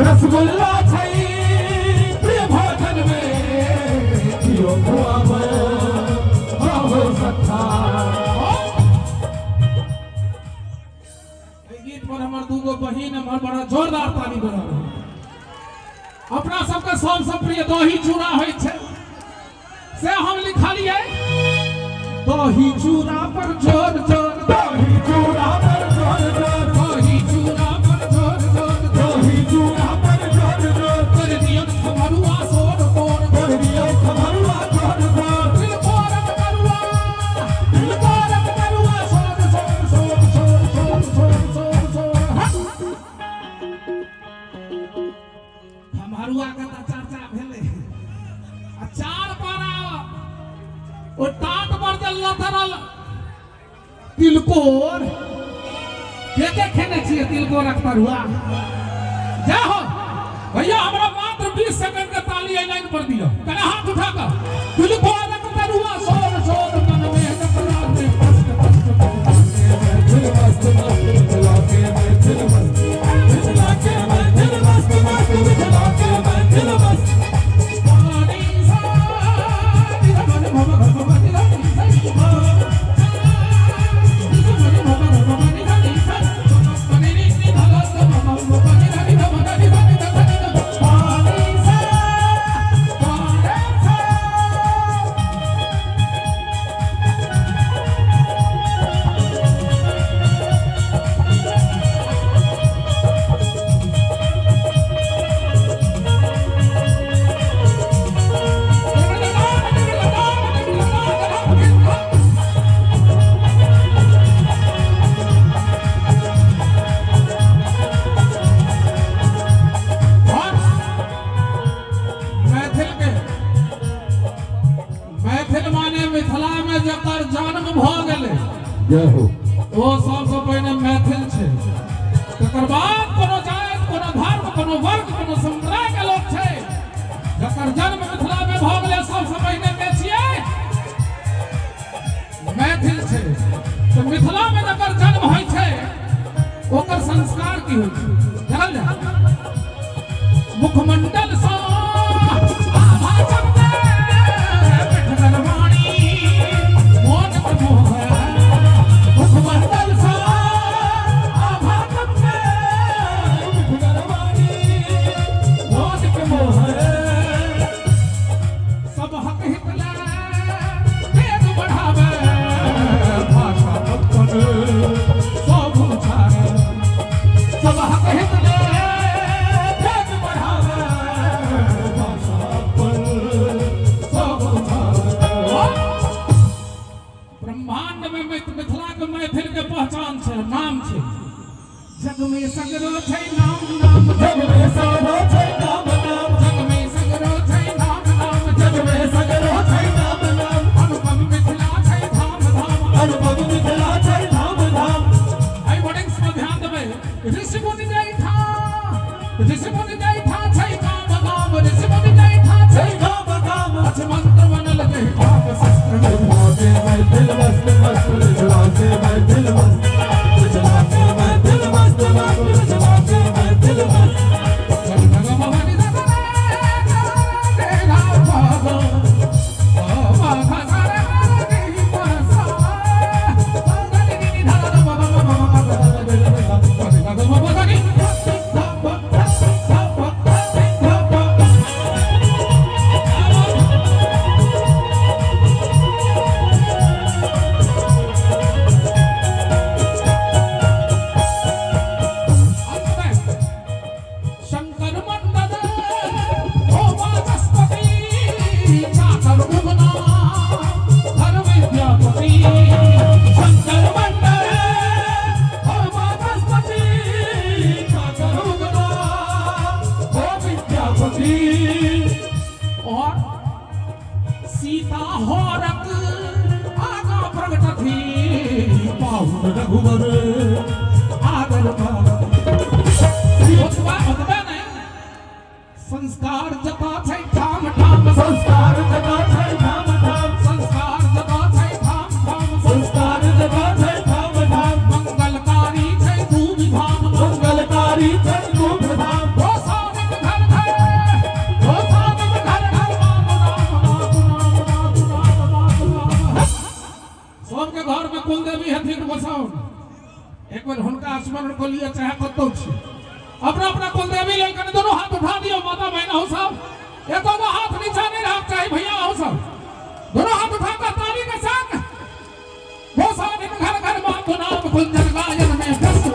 रसगुल्ला प्रिय भोजन में गीत पर हमार दूगो बहिन हमार बड़ा जोरदार ताली बजा अपना सबके सबसे प्रिय दही चूड़ा होय छे से हम लिखलिए दही चूड़ा पर जोर जोर दही चूड़ा पर जोर जोर दही चूड़ा पर जोर जोर दही चूड़ा पर जोर जोर कर दियो खमरुआ सोर सोर कर दियो खमरुआ सोर सोर दिल कोरम करुआ सोर सोर सोर सोर सोर सोर सोर खमरुआ का चर्चा भेले चार पारा ओ टाट पर जल्ला तरल तिलकोर के खेने छिए तिलकोर अख्तर हुआ जय हो भैया हमरा मात्र 20 सेकंड के ताली लाइन पर दियो कने हाथ उठा कर तिलकोर अख्तर हुआ सोर सोर मन में टकरा दे मस्त दिल मस्त चला के मैं दिल मस्त चला के मैं दिल मस्त चला के मैं दिल मस्त वो सबसे पहले मैथिल छे तकर बाद कोनो जात कोनो धर्म कोनो वर्ग कोनो समुदाय के लोग छे जकर जन्म मिथिला में भ गेले सबसे पहले के छिए मैथिल छे तो मिथिला में जकर जन्म होय छे ओकर संस्कार की होय छे जानल जा मुखमंडल सा जग में सगरो छै नाम नाम जग में सगरो छै नाम नाम जग में सगरो छै नाम नाम जग में सगरो छै नाम नाम अनुपम मिथिला छै धाम धाम अनुपम मिथिला छै धाम धाम आई वर्डिंग्स में ध्यान देबे ऋषि मुनि जाई था छै काम काम ऋषि मुनि जाई था छै काम काम अच मंत्र बनल के पाप शस्त्र में भागे मैं दिल मस्त मस्त चला से मैं दिल मस्त चला के मैं दिल मस्त चला के मैं दिल मस्त जगमग भवानी तेरा बाबा बाबा सारे की परसा वर आदर पावा ओतबा नहीं संस्कार जता छै ठाम ठाम संस्कार जता छै ठाम ठाम संस्कार जता छै ठाम ठाम संस्कार जता छै ठाम ठाम मंगलकारी छै धूम धाम मंगलकारी छै धूम धाम गोसाउनिक घर घर गोसाउनिक घर घर सबके घर में कुलदेवी हथिन गोसाउन एक बार हुनका स्मरण को लिए चाहे कतौ छी अपना अपना कुलदेवी लेकर दोनों हाथ उठा दियो माता बहन हो सब एक दो हाथ नीचे नहीं रखना चाहिए भैया हो सब दोनों हाथ उठाकर ताली के संग गोसाउनिक घर घर मां नाम कुंजन गायन में व्यस्त